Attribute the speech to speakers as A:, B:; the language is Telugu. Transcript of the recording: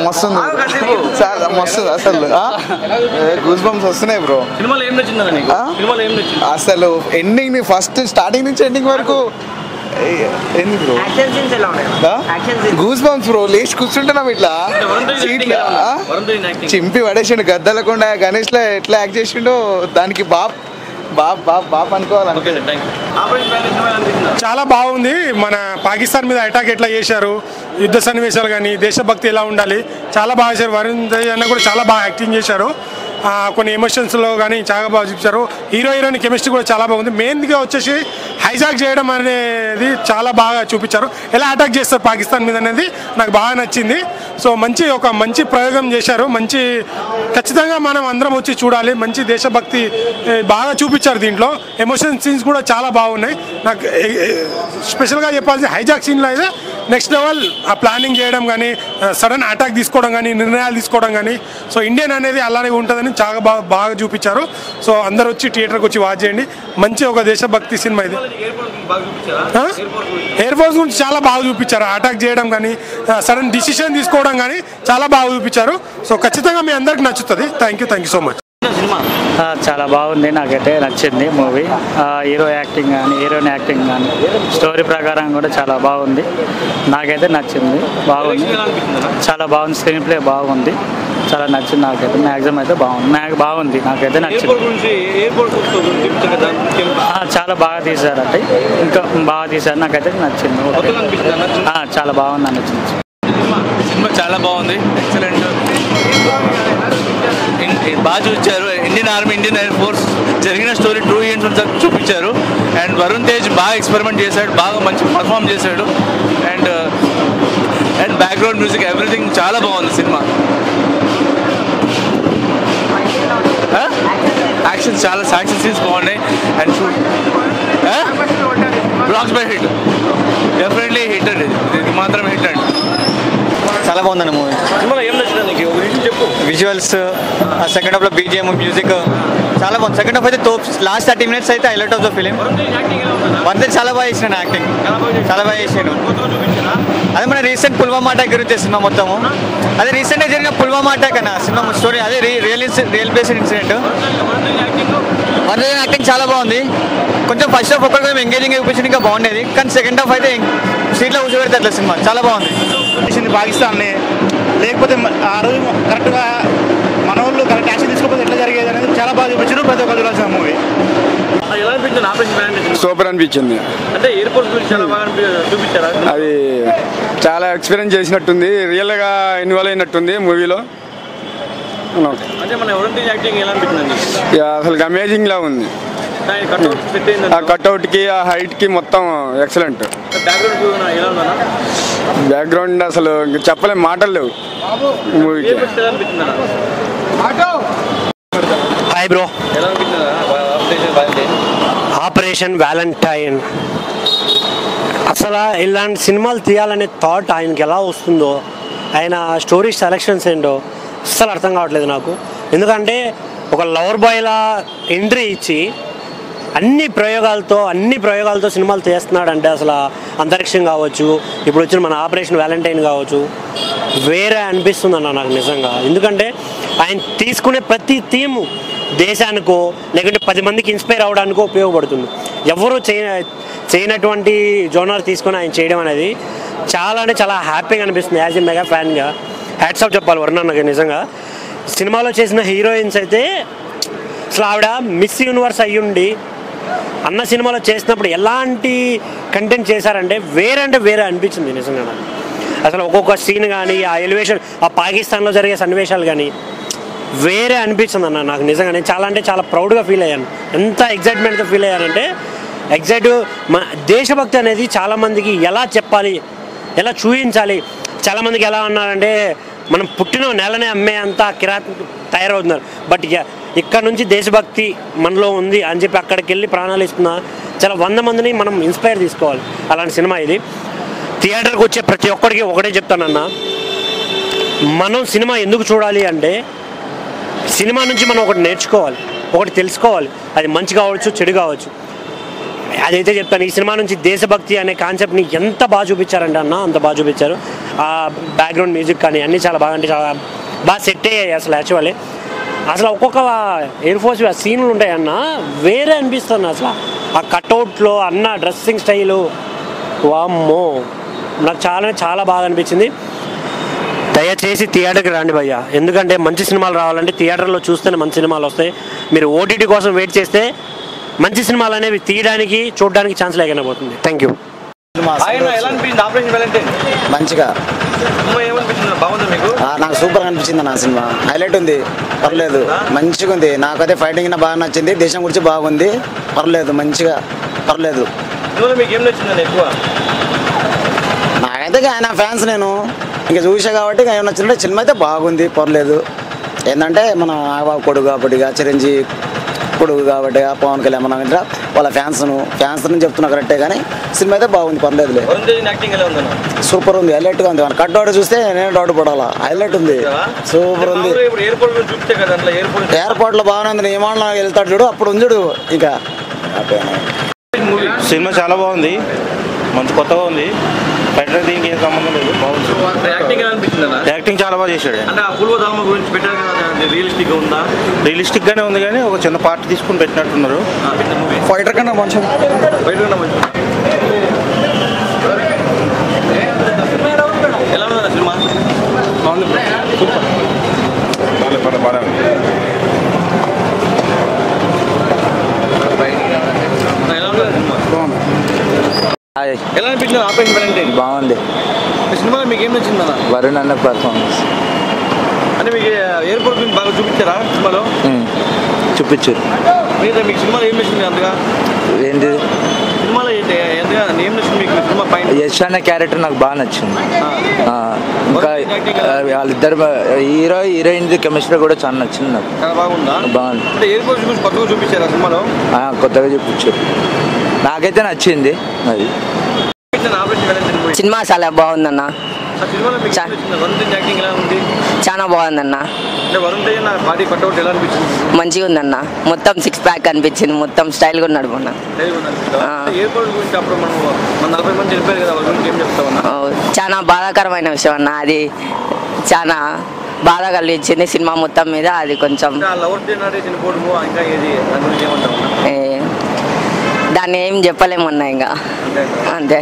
A: మస్తుంది సార్, మస్తుంది అసలు. గూస్ బంప్స్ వస్తున్నాయి బ్రో. అసలు ఎండింగ్ ఫస్ట్ స్టార్టింగ్ నుంచి ఎండింగ్ వరకు గూస్ బంప్స్ బ్రో. లేచి కూర్చుంటున్నాం ఇట్లా సీట్లా, చింపి పడేసిండు గద్దలకుండా. గణేష్ లా ఎట్లా యాక్ట్ చేసిండో దానికి బాప్ బాప్ బాప్ బాప్ అనుకోవాలి.
B: చాలా బాగుంది. మన పాకిస్తాన్ మీద అటాక్ ఎట్లా చేశారు, యుద్ధ సన్నివేశాలు కానీ, దేశభక్తి ఎలా ఉండాలి చాలా బాగా చేశారు. వరుణ్ తేజ్ అన్న కూడా చాలా బాగా యాక్టింగ్ చేశారు. కొన్ని ఎమోషన్స్లో కానీ చాలా బాగా చూపించారు. హీరో హీరోయిన్ కెమిస్ట్రీ కూడా చాలా బాగుంది. మెయిన్గా వచ్చేసి హైజాక్ చేయడం అనేది చాలా బాగా చూపించారు. ఎలా అటాక్ చేస్తారు పాకిస్తాన్ మీద అనేది నాకు బాగా నచ్చింది. సో మంచి ప్రయోగం చేశారు. ఖచ్చితంగా మనం అందరం వచ్చి చూడాలి. మంచి దేశభక్తి బాగా చూపించారు దీంట్లో. ఎమోషన్ సీన్స్ కూడా చాలా బాగున్నాయి. నాకు స్పెషల్గా చెప్పాల్సి హైజాక్ సీన్లో అయితే నెక్స్ట్ లెవెల్ ఆ ప్లానింగ్ చేయడం కానీ, సడన్ అటాక్ తీసుకోవడం కానీ, నిర్ణయాలు తీసుకోవడం కానీ. సో ఇండియన్ అనేది అలానే ఉంటుందని చాలా బాగా చూపించారు. సో అందరు వచ్చి థియేటర్కి వచ్చి వాచ్ చేయండి. మంచి ఒక దేశభక్తి సినిమా ఇది. ఎయిర్ ఫోర్స్ గురించి చాలా బాగా చూపించారు. అటాక్ చేయడం కానీ, సడన్ డిసిషన్ తీసుకోవడం కానీ చాలా బాగా చూపించారు. సో ఖచ్చితంగా మీ అందరికి నచ్చుతుంది. Thank you so much.
C: చాలా బాగుంది. నాకైతే నచ్చింది మూవీ. హీరో యాక్టింగ్ కానీ, హీరోయిన్ యాక్టింగ్ కానీ, స్టోరీ ప్రకారం కూడా చాలా బాగుంది. నాకైతే నచ్చింది. బాగుంది, చాలా బాగుంది. స్క్రీన్ ప్లే బాగుంది, చాలా నచ్చింది. నాకైతే మ్యాక్సిమం అయితే బాగుంది. నాకైతే నచ్చింది. చాలా బాగా తీశారంటే, ఇంకా బాగా తీశారు. నాకైతే నచ్చింది. చాలా బాగుంది, నచ్చింది.
D: సినిమా చాలా బాగుంది. ఎక్సలెంట్, బాగా చూపించారు. Indian army, Indian air force జరిగిన స్టోరీ ట్రూ ఈవెంట్స్ చూపించారు. అండ్ వరుణ్ తేజ్ బాగా ఎక్స్పెరిమెంట్ చేశాడు, బాగా మంచి పర్ఫామ్ చేశాడు. అండ్ బ్యాక్గ్రౌండ్ మ్యూజిక్ ఎవ్రీథింగ్ చాలా బాగుంది సినిమా. యాక్షన్ సీన్స్ బాగున్నాయి. And blocks by hit, definitely hit అండి. ఇది మాత్రం హిట్ అండి.
E: చాలా బాగుందండి మూవీ. విజువల్స్, సెకండ్ హాఫ్లో బీజిఎం, మ్యూజిక్ చాలా బాగుంది. సెకండ్ హాఫ్ అయితే లాస్ట్ 30 minutes అయితే highlight of the film. One చాలా బాగా చేసినాడు యాక్టింగ్, చాలా బాగా చేసాడు. అదే మన రీసెంట్ పుల్వామా అటాక్ గురించి సినిమా మొత్తము. అదే రీసెంట్గా జరిగిన పుల్వామా అటాక్ అన్న సినిమా స్టోరీ. అదే real based incident. One acting చాలా బాగుంది. కొంచెం ఫస్ట్ హాఫ్ ఒక్కడికి ఎంగేజింగ్ చూపించింది, ఇంకా బాగుండేది. కానీ సెకండ్ హాఫ్ అయితే సీట్లో కూర్చోబెడితే అట్లా సినిమా చాలా బాగుంది.
F: పాకిస్తాన్ని లేకపోతే ఆ రోజు కరెక్ట్గా మన వాళ్ళు కరెక్ట్ యాక్షన్ తీసుకోకపోతే ఎట్లా జరిగేది అనేది చాలా బాగా చూపించారు. ప్రతి ఒక్క చూడాల్సిన మూవీ.
G: సూపర్ అనిపించింది. అది చాలా ఎక్స్పీరియన్స్ చేసినట్టుంది, రియల్గా ఇన్వాల్వ్ అయినట్టుంది మూవీలో. అసలు అమేజింగ్ లా ఉంది. ఆ కట్అవుట్కి, ఆ హైట్కి మొత్తం ఎక్సలెంట్. బ్యాక్గ్రౌండ్ అసలు చెప్పలేం, మాటలు లేవు మూవీకి.
H: Hi bro. ఆపరేషన్ వ్యాలంటైన్ అసలు ఇలాంటి సినిమాలు తీయాలనే థాట్ ఆయనకి ఎలా వస్తుందో, ఆయన స్టోరీ సెలక్షన్స్ ఏంటో అస్సలు అర్థం కావట్లేదు నాకు. ఎందుకంటే ఒక లవర్ బాయ్లా ఎంట్రీ ఇచ్చి అన్ని ప్రయోగాలతో సినిమాలు తీస్తున్నాడంటే అసలు అంతరిక్షం కావచ్చు, ఇప్పుడు వచ్చిన మన ఆపరేషన్ వ్యాలంటైన్ కావచ్చు, వేరే అనిపిస్తుంది అన్న నాకు నిజంగా. ఎందుకంటే ఆయన తీసుకునే ప్రతి థీము దేశానికో లేకుంటే 10 మందికి ఇన్స్పైర్ అవ్వడానికో ఉపయోగపడుతుంది. ఎవరు చేయనటువంటి జోనర్ తీసుకొని ఆయన చేయడం అనేది చాలా అంటే చాలా హ్యాపీగా అనిపిస్తుంది. యాజ్ ఎ మెగా ఫ్యాన్గా హ్యాట్స్ ఆఫ్ చెప్పాలి వరుణ్ అన్నకి. నిజంగా సినిమాలో చేసిన హీరోయిన్స్ అయితే అసలు ఆవిడ మిస్ యూనివర్స్ అయ్యుండి అన్న సినిమాలో చేసినప్పుడు ఎలాంటి కంటెంట్ చేశారంటే వేరే అనిపించింది నిజంగా నాకు. అసలు ఒక్కొక్క సీన్ కానీ, ఆ ఎలివేషన్, ఆ పాకిస్తాన్లో జరిగే సన్నివేశాలు కానీ వేరే అనిపించింది అన్న నాకు నిజంగా. నేను చాలా అంటే చాలా ప్రౌడ్గా ఫీల్ అయ్యాను. ఎంత ఎగ్జైట్మెంట్తో ఫీల్ అయ్యానంటే మన దేశభక్తి అనేది చాలామందికి ఎలా చెప్పాలి, ఎలా చూపించాలి. చాలామందికి ఎలా అన్నారంటే మనం పుట్టిన నెలనే అమ్మే అంతా కిరాతకు తయారవుతున్నారు. బట్ ఇక్కడ నుంచి దేశభక్తి మనలో ఉంది అని చెప్పి అక్కడికి వెళ్ళి ప్రాణాలు ఇస్తున్న చాలా 100 మందిని మనం ఇన్స్పైర్ తీసుకోవాలి. అలాంటి సినిమా ఇది. థియేటర్కి వచ్చే ప్రతి ఒక్కరికి ఒకటే చెప్తానన్నా, మనం సినిమా ఎందుకు చూడాలి అంటే సినిమా నుంచి మనం ఒకటి నేర్చుకోవాలి, ఒకటి తెలుసుకోవాలి. అది మంచి కావచ్చు, చెడు కావచ్చు. అదైతే చెప్తాను. ఈ సినిమా నుంచి దేశభక్తి అనే కాన్సెప్ట్ని ఎంత బాగా చూపించారంటే అన్న, అంత బాగా చూపించారు. ఆ బ్యాక్గ్రౌండ్ మ్యూజిక్ కానీ అన్నీ చాలా బాగా, అంటే చాలా బాగా సెట్ అయ్యాయి అసలు. యాక్చువల్లీ అసలు ఒక్కొక్క ఎయిర్ ఫోర్స్ సీన్లు ఉంటాయి అన్న, వేరే అనిపిస్తుంది అసలు. ఆ కట్అవుట్లో అన్న డ్రెస్సింగ్ స్టైలు, వామ్మో, నాకు చాలా బాగా అనిపించింది. దయచేసి థియేటర్కి రండి భయ్య, ఎందుకంటే మంచి సినిమాలు రావాలంటే థియేటర్లో చూస్తేనే మంచి సినిమాలు వస్తాయి. మీరు ఓటీటీ కోసం వెయిట్ చేస్తే మంచి సినిమాలు అనేవి తీయడానికి చూడడానికి ఛాన్స్ లేకుండా పోతుంది. Thank you.
I: మంచిగా నాకు సూపర్ అనిపించింది. నా సినిమా హైలైట్ ఉంది, పర్లేదు, మంచిగా ఉంది. నాకైతే ఫైటింగ్ బాగా నచ్చింది, దేశం గురించి బాగుంది, పర్లేదు, మంచిగా పర్లేదు. నాకైతే ఆయన ఫ్యాన్స్ నేను ఇంకా చూసా కాబట్టి ఆయన నచ్చిందంటే సినిమా అయితే బాగుంది, పర్లేదు. ఏంటంటే మన నాగబాబు కొడుకు కాబట్టి, చిరంజీవి కొడుకు కాబట్టి, పవన్ కళ్యాణ్ మన వాళ్ళ ఫ్యాన్స్ చెప్తున్నా కరెక్టే, కానీ సినిమా అయితే బాగుంది, పర్లేదులే. సూపర్ ఉంది, హైలైట్గా ఉంది. మన కట్ అవుట్ చూస్తే నేను డౌట్ పడాలా, హైలైట్ ఉంది, సూపర్ ఉంది. ఎయిర్పోర్ట్లో బాగానే ఉంది, ఏమన్నా వెళ్తాడు చూడు, అప్పుడు ఉంది చూడు. ఇంకా
F: సినిమా చాలా బాగుంది, మంచి కొత్తగా ఉంది. ఫైటర్ దీనికి ఏం సంబంధం లేదు, బాగుంది. యాక్టింగ్ చాలా బాగా చేశాడు. రియలిస్టిక్ గానే ఉంది, కానీ ఒక చిన్న పార్ట్ తీసుకుని పెట్టినట్టున్నారు.
A: ఫైటర్ కన్నా మంచి
D: ఎలా ఉంది సినిమా? ఎలా అనిపించింది ఆపరేషన్ వాలంటైన్?
J: బాగుంది.
D: సినిమాలో మీకు ఏం నచ్చింది అన్న?
J: వరుణ్ అన్న పర్ఫార్మెన్స్
D: అంటే మీకు ఎయిర్పోర్ట్ గురించి బాగా చూపించారా సినిమాలో?
J: చూపించారు.
D: మీకు సినిమాలో ఏం నచ్చింది అంతగా?
J: ఏంటి
D: సినిమాలో ఎంతగా ఏం నచ్చింది మీకు సినిమా పైన?
J: యశ్ అన్న క్యారెక్టర్ నాకు బాగా నచ్చింది. ఇంకా వాళ్ళిద్దరు హీరో హీరోయిన్ కెమిస్ట్రీ కూడా చాలా నచ్చింది నాకు.
D: చాలా బాగుందా?
J: బాగుంది.
D: అంటే ఎయిర్పోర్ట్ గురించి కొత్తగా చూపించారా సినిమాలో?
J: కొత్తగా చూపించారు, నాకైతే నచ్చింది. అది
K: సినిమా చాలా బాగుందన్న, చాలా బాగుందన్న, మంచిగా ఉందన్న. మొత్తం 6 ప్యాక్ అనిపించింది, మొత్తం స్టైల్గా ఉన్నాడు మొన్న. చాలా బాధాకరమైన విషయం అన్న, అది చాలా బాధ కలిగించింది సినిమా మొత్తం మీద. అది కొంచెం దాన్ని ఏం చెప్పలేమన్నా, ఇంకా అంతే.